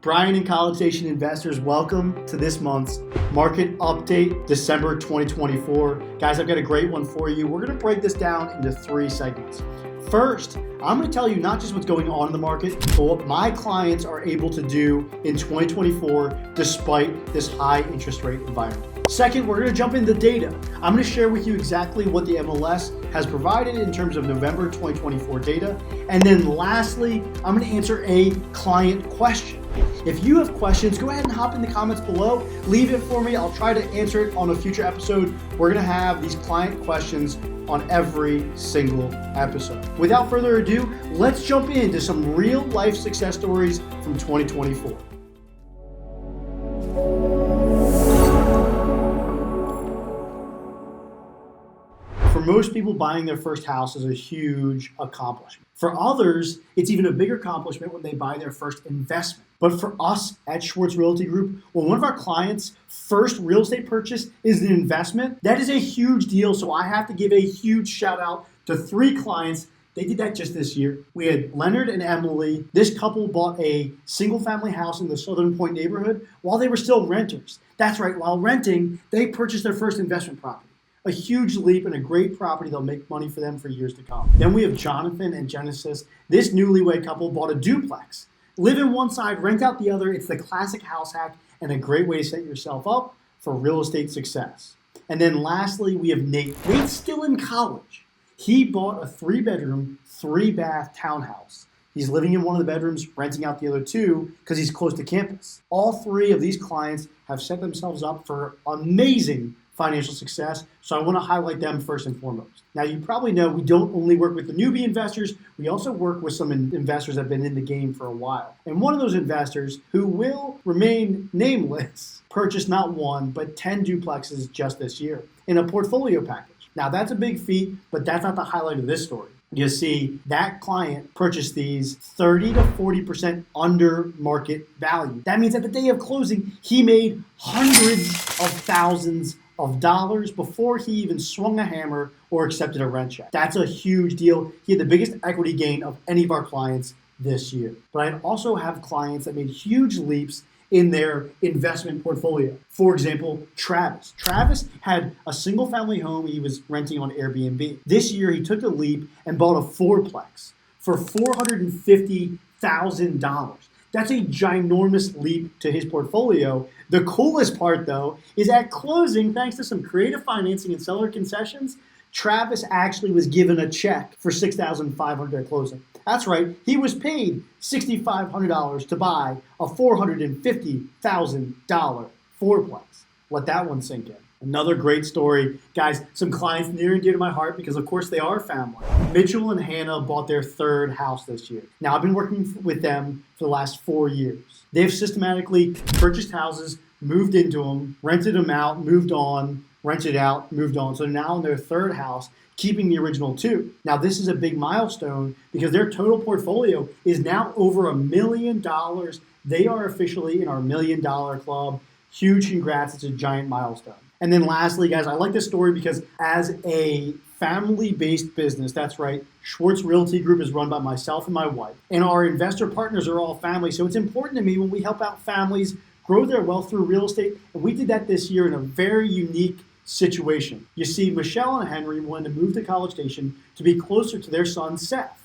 Bryan-College Station investors, welcome to this month's market update, December 2024. Guys, I've got a great one for you. We're going to break this down into three segments. First, I'm going to tell you not just what's going on in the market, but what my clients are able to do in 2024 despite this high interest rate environment. Second, we're going to jump into data. I'm going to share with you exactly what the MLS has provided in terms of November 2024 data. And then lastly, I'm going to answer a client question. If you have questions, go ahead and hop in the comments below. Leave it for me. I'll try to answer it on a future episode. We're going to have these client questions on every single episode. Without further ado, let's jump into some real life success stories from 2024. For most people, buying their first house is a huge accomplishment. For others, it's even a bigger accomplishment when they buy their first investment. But for us at Schwartz Realty Group, when one of our clients' first real estate purchase is an investment, that is a huge deal. So I have to give a huge shout out to three clients. They did that just this year. We had Leonard and Emily. This couple bought a single family house in the Southern Point neighborhood while they were still renters. That's right, while renting, they purchased their first investment property. A huge leap and a great property that'll make money for them for years to come. Then we have Jonathan and Genesis. This newlywed couple bought a duplex. Live in one side, rent out the other. It's the classic house hack and a great way to set yourself up for real estate success. And then lastly, we have Nate. Nate's still in college. He bought a 3-bedroom, 3-bath townhouse. He's living in one of the bedrooms, renting out the other two because he's close to campus. All three of these clients have set themselves up for amazing financial success, so I want to highlight them first and foremost. Now, you probably know we don't only work with the newbie investors, we also work with some investors that have been in the game for a while. And one of those investors, who will remain nameless, purchased not one, but 10 duplexes just this year in a portfolio package. Now, that's a big feat, but that's not the highlight of this story. You see, that client purchased these 30 to 40% under market value. That means at the day of closing, he made hundreds of thousands of dollars before he even swung a hammer or accepted a rent check. That's a huge deal. He had the biggest equity gain of any of our clients this year. But I also have clients that made huge leaps in their investment portfolio. For example, Travis. Travis had a single family home he was renting on Airbnb. This year, he took a leap and bought a 4-plex for $450,000. That's a ginormous leap to his portfolio. The coolest part, though, is at closing, thanks to some creative financing and seller concessions, Travis actually was given a check for $6,500 at closing. That's right, he was paid $6,500 to buy a $450,000 4-plex. Let that one sink in. Another great story. Guys, some clients near and dear to my heart because, of course, they are family. Mitchell and Hannah bought their 3rd house this year. Now, I've been working with them for the last 4 years. They've systematically purchased houses, moved into them, rented them out, moved on, rented out, moved on. So now in their 3rd house, keeping the original 2. Now, this is a big milestone because their total portfolio is now over $1 million. They are officially in our $1 million club. Huge congrats. It's a giant milestone. And then lastly, guys, I like this story because as a family-based business, that's right, Schwartz Realty Group is run by myself and my wife. And our investor partners are all family. So it's important to me when we help out families grow their wealth through real estate. And we did that this year in a very unique situation. You see, Michelle and Henry wanted to move to College Station to be closer to their son, Seth.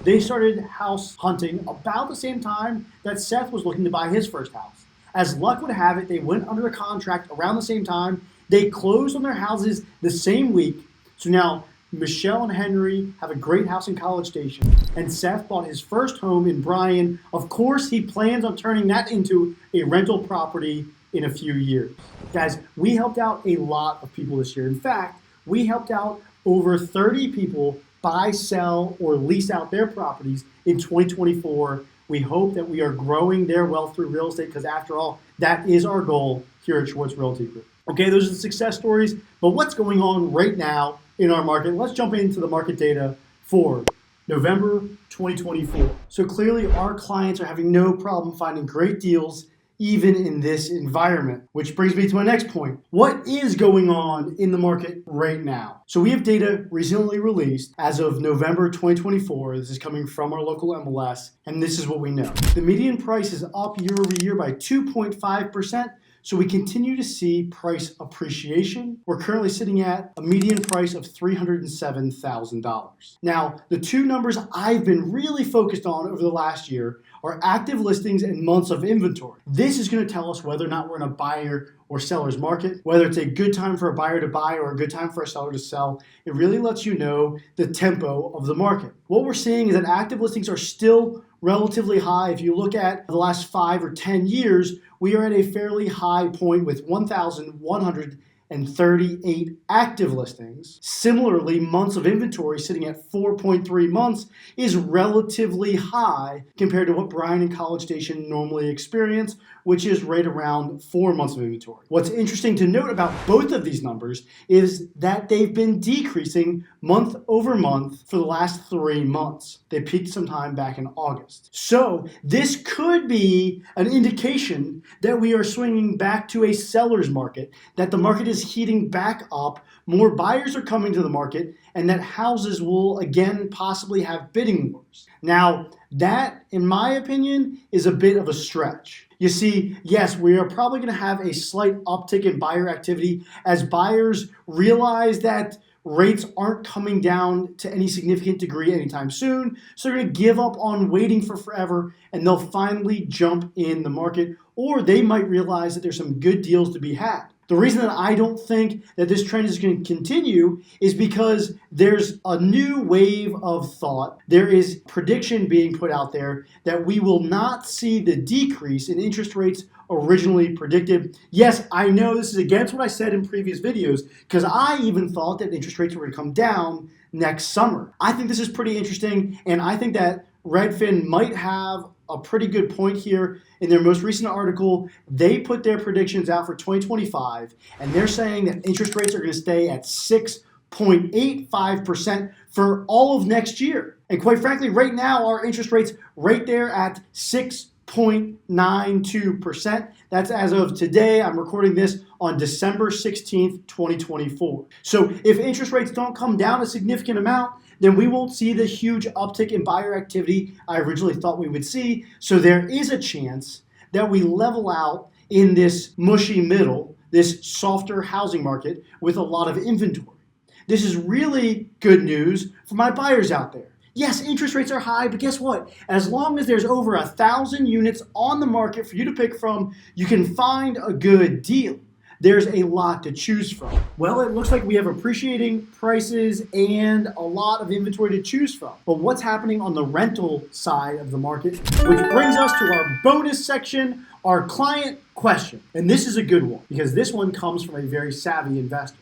They started house hunting about the same time that Seth was looking to buy his first house. As luck would have it, they went under a contract around the same time. They closed on their houses the same week. So now Michelle and Henry have a great house in College Station, and Seth bought his first home in Bryan. Of course, he plans on turning that into a rental property in a few years. Guys, we helped out a lot of people this year. In fact, we helped out over 30 people buy, sell, or lease out their properties in 2024. We hope that we are growing their wealth through real estate because, after all, that is our goal here at Schwartz Realty Group. Okay, those are the success stories, but what's going on right now in our market? Let's jump into the market data for November 2024. So clearly, our clients are having no problem finding great deals even in this environment. Which brings me to my next point. What is going on in the market right now? So we have data recently released as of November 2024. This is coming from our local MLS, and this is what we know. The median price is up year over year by 2.5%. So we continue to see price appreciation. We're currently sitting at a median price of $307,000. Now, the two numbers I've been really focused on over the last year are active listings and months of inventory. This is going to tell us whether or not we're in a buyer or seller's market, whether it's a good time for a buyer to buy or a good time for a seller to sell. It really lets you know the tempo of the market. What we're seeing is that active listings are still relatively high. If you look at the last 5 or 10 years, we are at a fairly high point with 1,138 active listings. Similarly, months of inventory sitting at 4.3 months is relatively high compared to what Bryan-College Station normally experience, which is right around 4 months of inventory. What's interesting to note about both of these numbers is that they've been decreasing month over month for the last 3 months. They peaked sometime back in August. So this could be an indication that we are swinging back to a seller's market, that the market is heating back up, more buyers are coming to the market, and that houses will again possibly have bidding wars. Now, that, in my opinion, is a bit of a stretch. You see, yes, we are probably going to have a slight uptick in buyer activity as buyers realize that rates aren't coming down to any significant degree anytime soon. So they're going to give up on waiting for forever and they'll finally jump in the market, or they might realize that there's some good deals to be had. The reason that I don't think that this trend is going to continue is because there's a new wave of thought. There is prediction being put out there that we will not see the decrease in interest rates originally predicted. Yes, I know this is against what I said in previous videos because I even thought that interest rates were going to come down next summer. I think this is pretty interesting, and I think that Redfin might have a pretty good point here. In their most recent article, they put their predictions out for 2025, and they're saying that interest rates are going to stay at 6.85% for all of next year. And quite frankly, right now, our interest rates right there at 6.92%. That's as of today. I'm recording this on December 16th, 2024. So if interest rates don't come down a significant amount, then we won't see the huge uptick in buyer activity I originally thought we would see. So there is a chance that we level out in this mushy middle, this softer housing market with a lot of inventory. This is really good news for my buyers out there. Yes, interest rates are high, but guess what? As long as there's over 1,000 units on the market for you to pick from, you can find a good deal. There's a lot to choose from. Well, it looks like we have appreciating prices and a lot of inventory to choose from. But what's happening on the rental side of the market? Which brings us to our bonus section, our client question. And this is a good one because this one comes from a very savvy investor.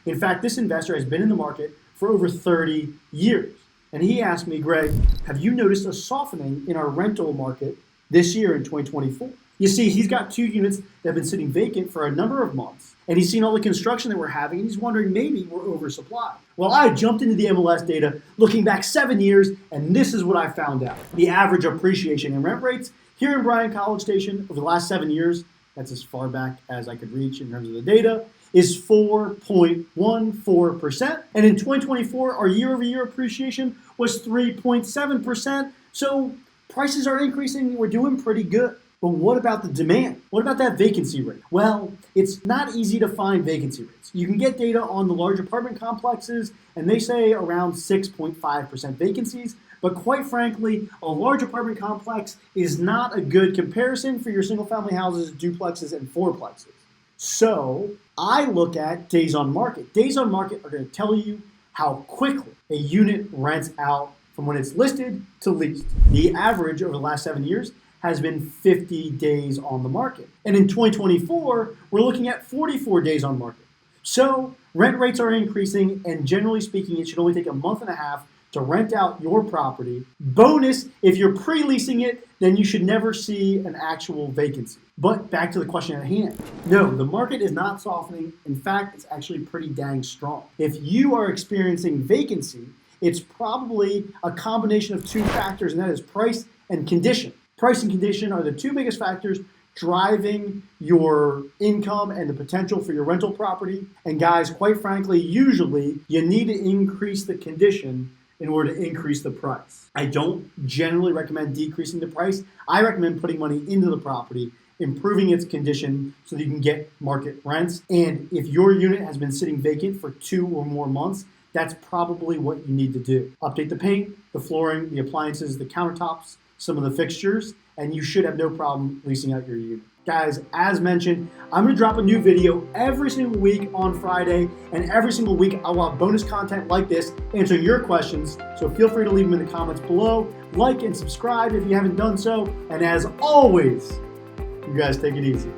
In fact, this investor has been in the market for over 30 years. And he asked me, Greg, have you noticed a softening in our rental market this year in 2024? You see, he's got 2 units that have been sitting vacant for a number of months, and he's seen all the construction that we're having, and he's wondering maybe we're oversupplied. Well, I jumped into the MLS data looking back 7 years, and this is what I found out. The average appreciation in rent rates here in Bryan-College Station over the last 7 years, that's as far back as I could reach in terms of the data, is 4.14%. And in 2024, our year-over-year appreciation was 3.7%. So prices are increasing. We're doing pretty good. But what about the demand? What about that vacancy rate? Well, it's not easy to find vacancy rates. You can get data on the large apartment complexes, and they say around 6.5% vacancies. But quite frankly, a large apartment complex is not a good comparison for your single-family houses, duplexes, and fourplexes. So I look at days on market. Days on market are going to tell you how quickly a unit rents out from when it's listed to leased. The average over the last 7 years has been 50 days on the market. And in 2024, we're looking at 44 days on market. So rent rates are increasing, and generally speaking, it should only take a month and a half to rent out your property. Bonus, if you're pre-leasing it, then you should never see an actual vacancy. But back to the question at hand. No, the market is not softening. In fact, it's actually pretty dang strong. If you are experiencing vacancy, it's probably a combination of 2 factors, and that is price and condition. Price and condition are the 2 biggest factors driving your income and the potential for your rental property. And guys, quite frankly, usually you need to increase the condition in order to increase the price. I don't generally recommend decreasing the price. I recommend putting money into the property, improving its condition so that you can get market rents. And if your unit has been sitting vacant for 2 or more months, that's probably what you need to do. Update the paint, the flooring, the appliances, the countertops, some of the fixtures, and you should have no problem leasing out your unit. Guys, as mentioned, I'm going to drop a new video every single week on Friday, and every single week I will have bonus content like this answering your questions, so feel free to leave them in the comments below. Like and subscribe if you haven't done so, and as always, you guys take it easy.